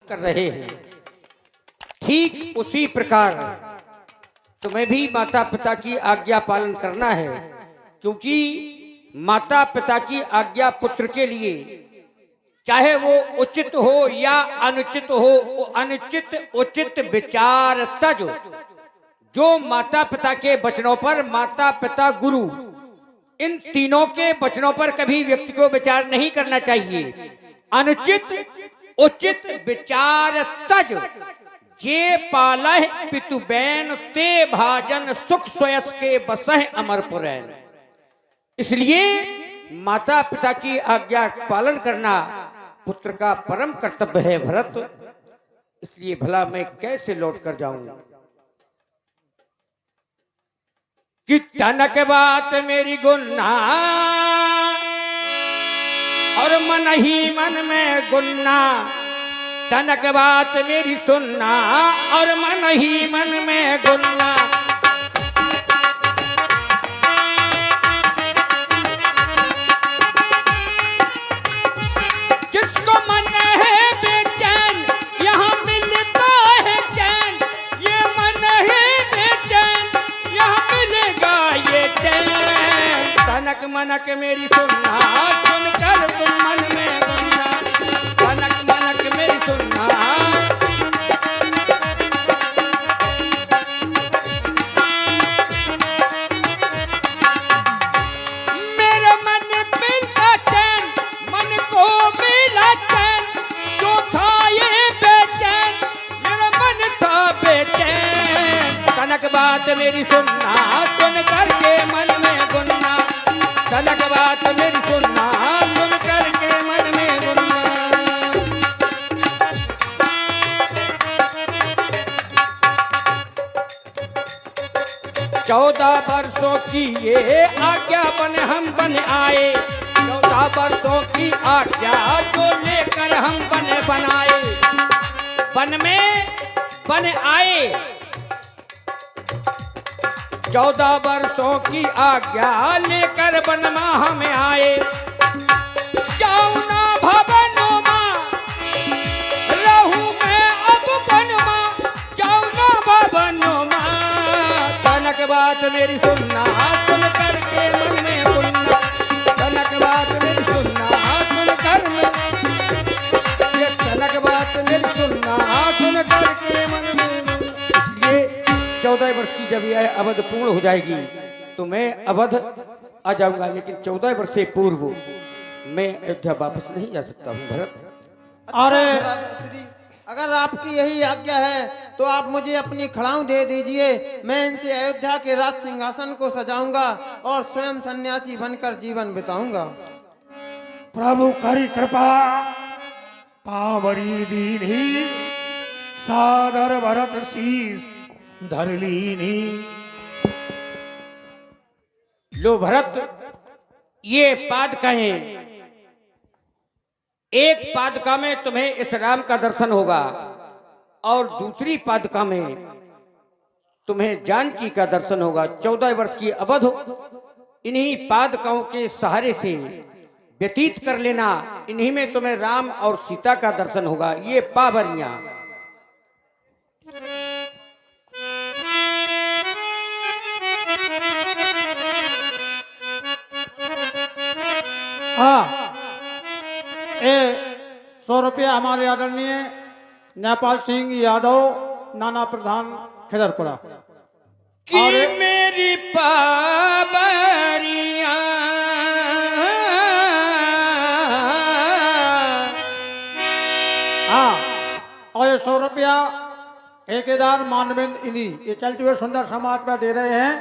कर रहे हैं, ठीक उसी प्रकार तुम्हें भी माता पिता की आज्ञा पालन करना है, क्योंकि माता पिता की आज्ञा पुत्र के लिए चाहे वो उचित हो या अनुचित हो, वो अनुचित उचित विचार तज, जो माता पिता के वचनों पर, माता पिता गुरु इन तीनों के वचनों पर कभी व्यक्ति को विचार नहीं करना चाहिए। अनुचित उचित विचार तज, जे पालह पितु बैन ते भाजन सुख स्वयस के बसह अमरपुरैन। इसलिए माता पिता की आज्ञा पालन करना पुत्र का परम कर्तव्य है भरत। इसलिए भला मैं कैसे लौट कर जाऊं कि तनक बात मेरी गुन्ना और मन ही मन में गुन्ना, तनक बात मेरी सुनना और मन ही मन में गुन्ना। जिसको मन है बेचैन यहाँ मिलता है चैन, ये मन है बेचैन यहाँ मिलेगा ये चैन। तनक मनक मेरी सुनना, सुनकर तुम मन में गुन्ना, तनक मनक मेरी सुनना। मेरा मन मिलता चैन, मन को मिला चैन, जो था ये बेचैन, मेरा मन था बेचैन। तनक बात मेरी सुनना, सुन करके मन में गुन्ना, तनक बात मेरी सुनना, सुन करके मन में गुन्ना। 14 वर्षों की ये आज्ञा हम बन आए, 14 वर्षों की आज्ञा को लेकर हम बनाए, वन में बन आए। 14 वर्षों की आज्ञा लेकर वन में हम आए। जाऊं ना भवनों मां रहूं मैं अब वन मां, जाऊं ना भवनों मां। तनक बात मेरी सुनना, सुन करके मन में गुन्ना, तनक बात मेरी सुनना, सुन कर में, ये तनक बात मेरी सुनना, सुन करके मन में गुन्ना। इसलिए 14 वर्ष की जब यह अवध पूर्ण हो जाएगी तो मैं अवध आ जाऊंगा, लेकिन 14 वर्ष से पूर्व मैं अयोध्या वापस नहीं जा सकता हूँ भरत। अरे अगर आपकी यही आज्ञा है तो आप मुझे अपनी खड़ाऊ दे दीजिए, मैं इनसे अयोध्या के राज सिंहासन को सजाऊंगा और स्वयं सन्यासी बनकर जीवन बिताऊंगा। प्रभु करी कृपा पावरी दीनी, सादर भरत शीस धर लीनी। लो भरत, ये पादकाएं, एक पादका में तुम्हें इस राम का दर्शन होगा और दूसरी पादका में तुम्हें जानकी का दर्शन होगा। 14 वर्ष की अवध इन्हीं पादकाओं के सहारे से व्यतीत कर लेना, इन्हीं में तुम्हें राम और सीता का दर्शन होगा। ये पावरियां हाँ, 100 रुपया हमारे आदरणीय नेपाल सिंह यादव, नाना प्रधान खिदरपुरा। कि मेरी पावरियां हाँ, और ये 100 रुपया ठेकेदार मानवेंद्र इनी, ये चलते हुए सुंदर समाज में दे रहे हैं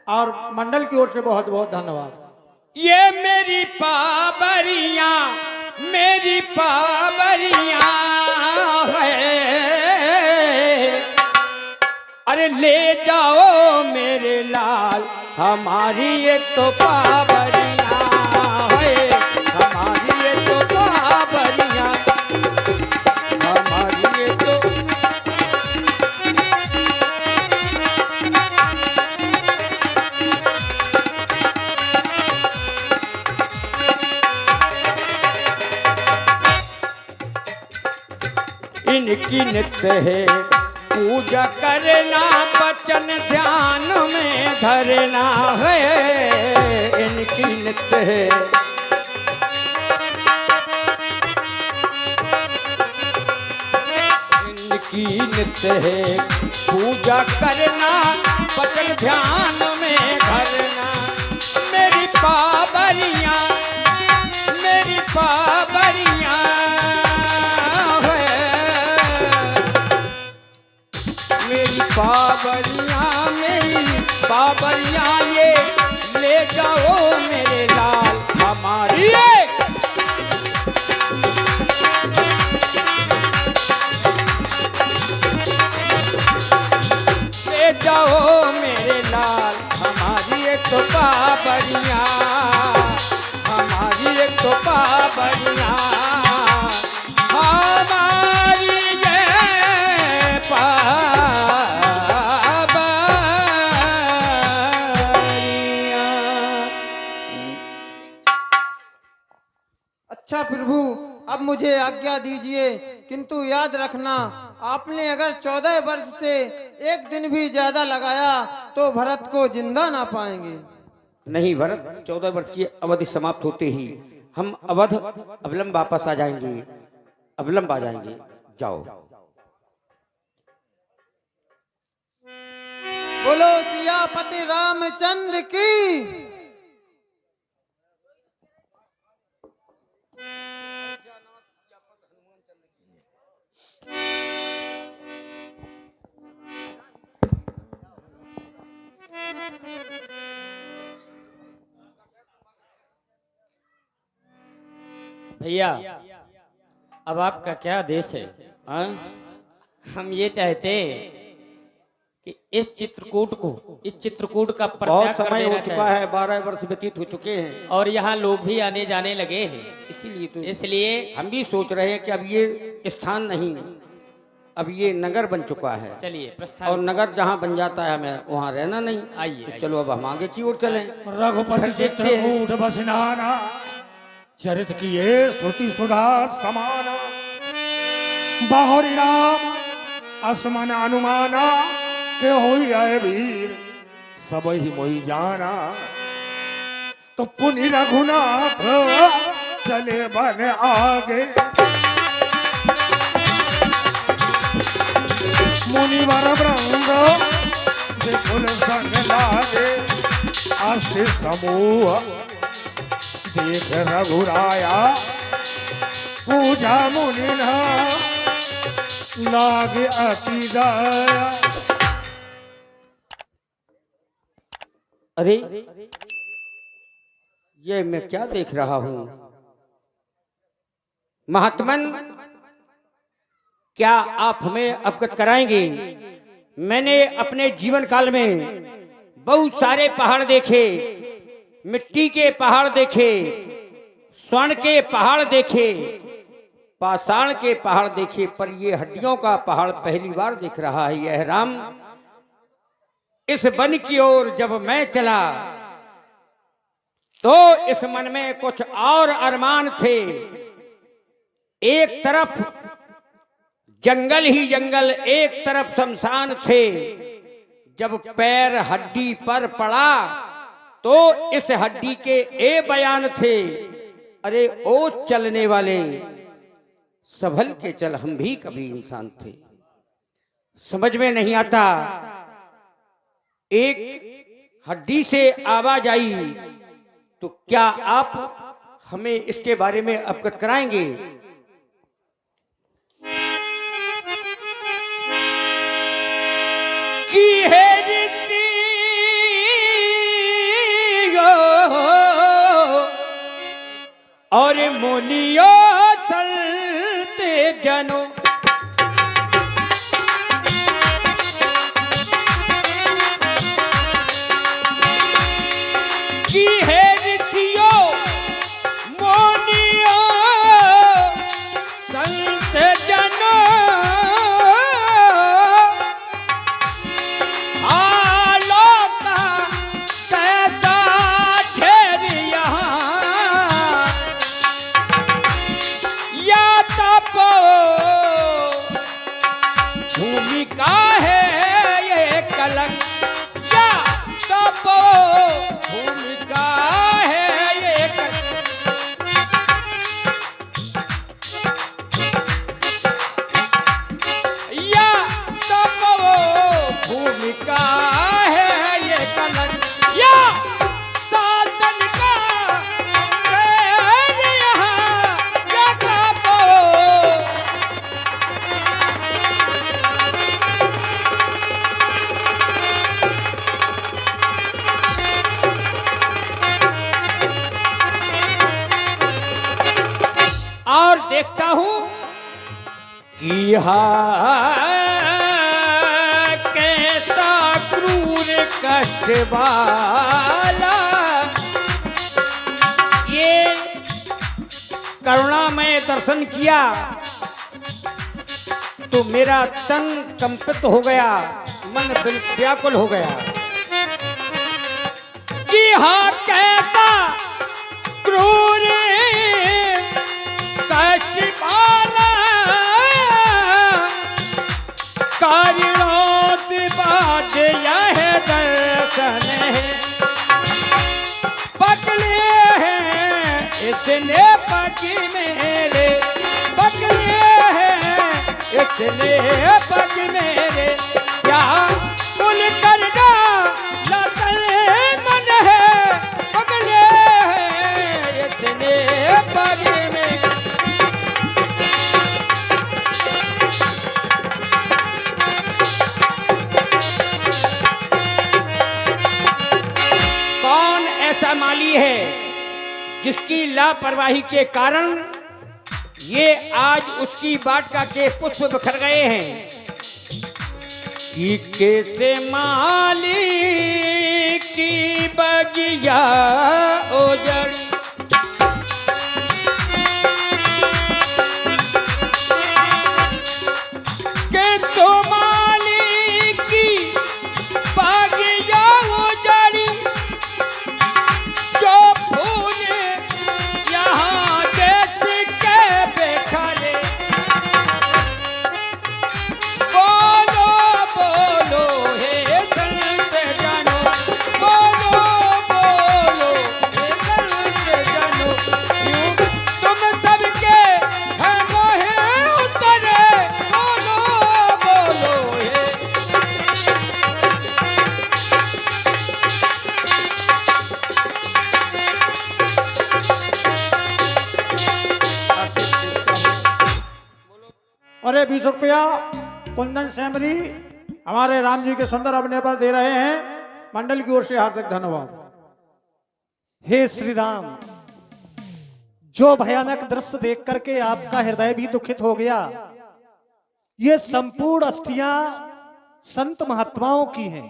और मंडल की ओर से बहुत बहुत धन्यवाद। ये मेरी पावरियां, मेरी पावरियां है, अरे ले जाओ मेरे लाल हमारी ये तो पावरियां है, हमारी ये तो पावरियां, हमारी ये तो। इनकी नित्य है पूजा करना, वचन ध्यान में धरना है, इनकी नित्य है। इनकी नित्य है पूजा करना, वचन ध्यान में धरना। मेरी पावरियां, मेरी पावरियां बाबरियां, मेरी बाबरियां, ये ले जाओ मेरे लाल हमारी, ले जाओ मेरे लाल हमारी एक तो बाबरियां, हमारी एक तो बाबरियां, हमारी ये अच्छा प्रभु, अब मुझे आज्ञा दीजिए, किंतु याद रखना आपने अगर 14 वर्ष से एक दिन भी ज्यादा लगाया तो भरत को जिंदा ना पाएंगे। नहीं भरत, 14 वर्ष की अवधि समाप्त होते ही हम अवध अवलंब वापस आ जाएंगे, अवलंब आ जाएंगे। जाओ। बोलो सियापति रामचंद्र की। भैया अब आपका क्या आदेश है? हाँ? हम ये चाहते कि इस चित्रकूट का बहुत परित्याग कर समय हो देना चुका चाहिए। है, 12 वर्ष व्यतीत हो चुके हैं, और यहाँ लोग भी आने जाने लगे हैं, इसीलिए तो इसलिए हम भी सोच रहे हैं कि अब ये स्थान नहीं, अब ये नगर बन चुका है, चलिए और प्रस्थान। नगर जहाँ बन जाता है हमें वहाँ रहना नहीं। आइए, तो आइए। चलो अब हम आगे की ओर चलें। रघुपति चित्रकूट बसनाना, चरित किए श्रुति सुधा समाना। बाहुरी राम असमन अनुमाना, के होई आए वीर सब ही मोहि जाना। तो पुनि रघुनाथ चले बन आगे, मुनिवर ब्रह्म विपुल संग लागे। अस्ति समूह देख रघुराया, पूजा मुनि लागे अति दया। अरे ये मैं क्या देख रहा हूँ? महात्मन, क्या आप हमें अवगत कराएंगे? मैंने अपने जीवन काल में बहुत सारे पहाड़ देखे, मिट्टी के पहाड़ देखे, स्वर्ण के पहाड़ देखे, पाषाण के पहाड़ देखे, पर ये हड्डियों का पहाड़ पहली बार दिख रहा है। यह राम, इस वन की ओर जब मैं चला तो इस मन में कुछ और अरमान थे। एक तरफ जंगल ही जंगल, एक तरफ शमशान थे। जब पैर हड्डी पर पड़ा तो इस हड्डी के ए बयान थे, अरे ओ चलने वाले, संभल के चल, हम भी कभी इंसान थे। समझ में नहीं आता, एक हड्डी से आवाज आई, तो क्या आप हमें इसके बारे में अवगत कराएंगे? की है रीति और मुनियो चलते जनो, की है रीतियो मोनियो भूमिका है ये कलंक, क्या तपो भूमिका है ये कलंक। या तपो भूमिका है ये कलंक, या शासन का अंधेर यहाँ, या तपो। और देखता हूं कि कैसा क्रूर कष्ट वाला ये करुणामय दर्शन किया तो मेरा तन कंपित हो गया, मन व्याकुल हो गया कि हाँ कैसा क्रूर कष्ट वाला कारिणों बाद यह दर्शन है, पकड़े हैं इसने पग मेरे, पकड़े हैं इसने पग मेरे, क्या कुल करना लतन मन है, पकड़े हैं इसने पग मेरे। कौन ऐसा माली है जिसकी लापरवाही के कारण ये आज उसकी वाटिका के पुष्प बिखर गए हैं कि कैसे माली की बगिया ओजड़ी, के तो माली की बगिया ओजड़ी, जो फूल यहाँ देश के बिखरे, बोलो बोलो हे संत जनो, बोलो बोलो हे संत जनो, यूं तुम सबके हैं मोहे उतरे, बोलो बोलो हे। अरे 20 रुपया कुंदन सेमरी हमारे राम जी के सुंदर अभिनय पर दे रहे हैं, मंडल की ओर से हार्दिक धन्यवाद। हे श्री राम, जो भयानक दृश्य देख करके आपका हृदय भी दुखित हो गया, ये संपूर्ण अस्थियां संत महात्माओं की हैं।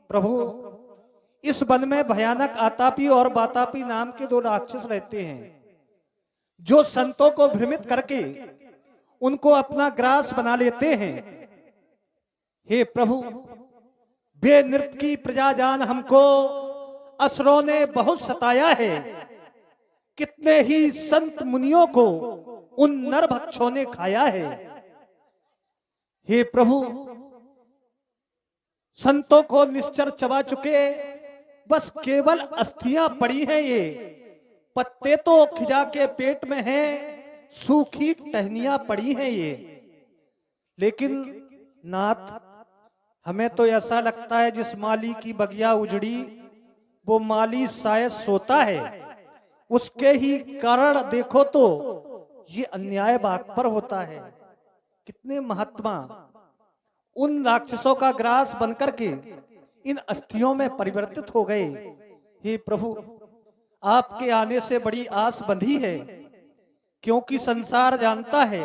प्रभु, इस वन में भयानक आतापी और बातापी नाम के दो राक्षस रहते हैं, जो संतों को भ्रमित करके उनको अपना ग्रास बना लेते हैं। हे प्रभु, बेनृप की प्रजाजान हमको असुरों ने बहुत सताया है, कितने ही संत मुनियों को उन नरभक्षों ने खाया है। हे प्रभु, संतों को निश्चर चबा चुके, बस केवल अस्थियां पड़ी हैं। ये पत्ते तो खिजा के पेट में हैं, सूखी टहनियां पड़ी हैं ये। लेकिन नाथ, हमें तो ऐसा लगता है जिस माली की बगिया उजड़ी वो माली शायद सोता है, उसके ही कारण देखो तो ये अन्याय बाग पर होता है। कितने महात्मा उन राक्षसों का ग्रास बनकर के इन अस्थियों में परिवर्तित हो गए। हे प्रभु, आपके आने से बड़ी आस बंधी है, क्योंकि संसार जानता है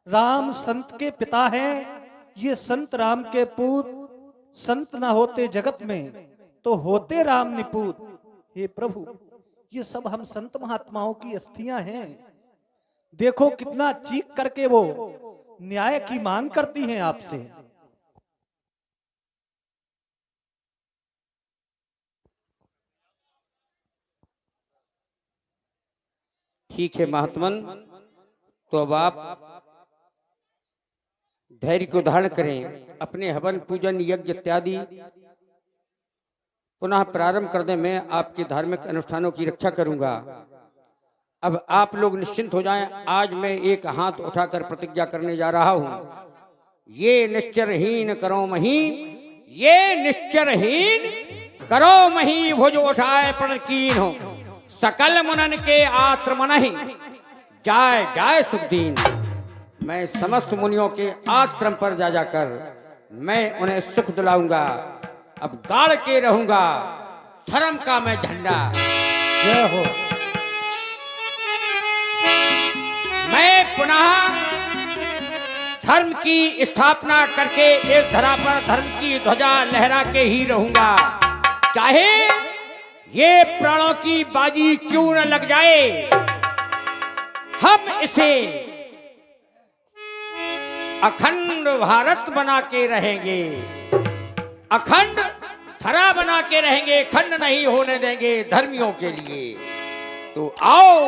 राम संत के पिता हैं। ये संत राम के पूत, संत ना होते जगत में तो होते राम निपूत। हे प्रभु, ये सब हम संत महात्माओं की अस्थियां हैं। देखो कितना चीख करके वो न्याय की मांग करती हैं आपसे। ठीक है महात्मन, तो अब आप धैर्य को धारण करें अपने हवन पूजन यज्ञ इत्यादि पुनः प्रारंभ कर दें। मैं आपके धार्मिक अनुष्ठानों की रक्षा करूंगा। अब आप लोग निश्चिंत हो जाएं। आज मैं एक हाथ उठाकर प्रतिज्ञा करने जा रहा हूं। ये निश्चरहीन करो मही, ये निश्चरहीन करो मही, भुज उठाए प्रण कीन हो, सकल मुनन के आश्रम नहीं, जाय जाय सुखदीन। मैं समस्त मुनियों के आश्रम पर जा जाकर मैं उन्हें सुख दिलाऊंगा। अब गाड़ के रहूंगा धर्म का मैं झंडा। जय हो। मैं पुनः धर्म की स्थापना करके इस धरा पर धर्म की ध्वजा लहरा के ही रहूंगा, चाहे ये प्राणों की बाजी क्यों न लग जाए। हम इसे अखंड भारत बना के रहेंगे, अखंड धरा बना के रहेंगे, खंड नहीं होने देंगे धर्मियों के लिए। तो आओ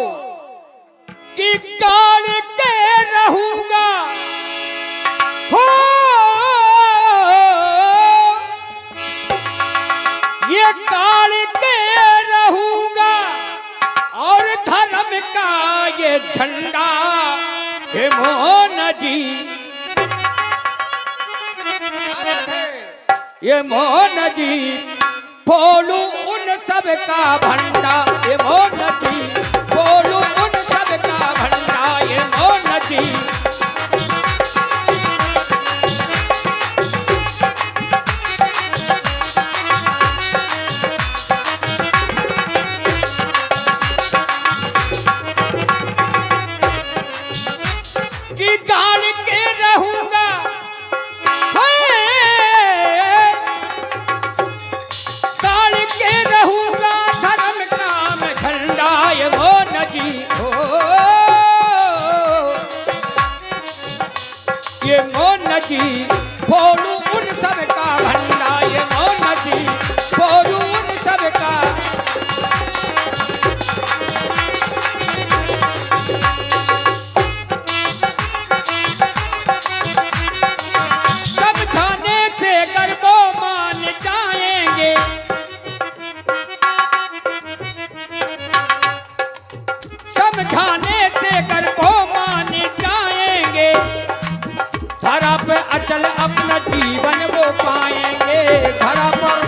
कि गाड़ के रहूंगा, हो ये गाड़ के रहूंगा और धर्म का ये झंडा, हे मोहन जी, ये मोहन जी बोलू उन सब का भंडा, ये मोहन जी बोलू उन सब का भंडा, ये मोहन जी। कि गाड़ के रहूंगा, गाड़ के रहूंगा धर्म का मैं झंडा, ये मोहन जी हो, ये मोहन जी बोलू उन सब का भंडा, ये मोहन जी बोलू उन सब का। समझाने से गर्वो मान जाएंगे, समझाने से गर्वो मान जाएंगे, धरा पे अचल अपना जीवन वो पाएंगे। धरा पर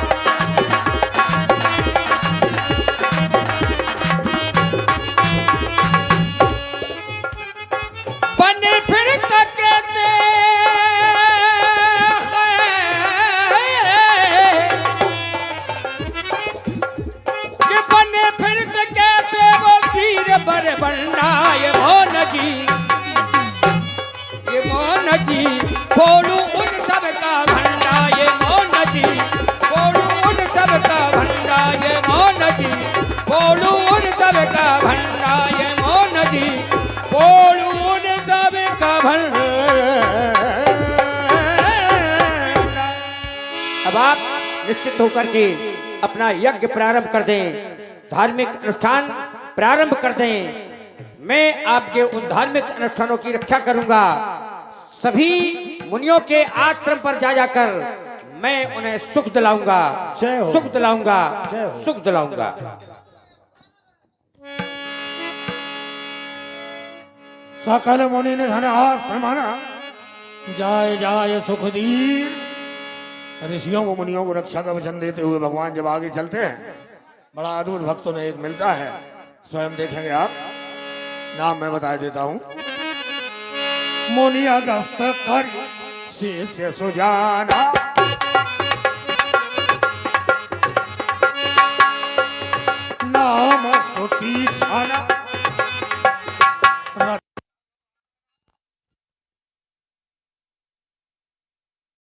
बने फिर कहते कि बने फिर कहते वो वीर बर बंडा, ये मोहन जी, ये मोहन जी बोलू उन सब का भंडा, ये मोहन जी बोलू उन सब का भंडा, ये मोहन जी बोलू उन सब का भंडा, ये मोहन जी बोलू उन सब का भंडा। अब आप निश्चित होकर के अपना यज्ञ प्रारंभ कर दें, धार्मिक अनुष्ठान प्रारंभ कर दें। मैं आपके उन धार्मिक अनुष्ठानों की रक्षा करूंगा। सभी मुनियों के आश्रम पर जा जाकर मैं उन्हें सुख दिलाऊंगा, जय हो। सुख दिलाऊंगा, जय हो। सुख दिलाऊंगा। सकल मुनि ने धन आश्रमना, जाय जाय सुखदीन। ऋषियों को मुनियों को रक्षा का वचन देते हुए भगवान जब आगे चलते हैं, बड़ा अद्भुत भक्तों में एक मिलता है, स्वयं देखेंगे आप। नाम मैं बता देता हूं। मुनि अगस्त कर शेष सुजाना, नाम सुती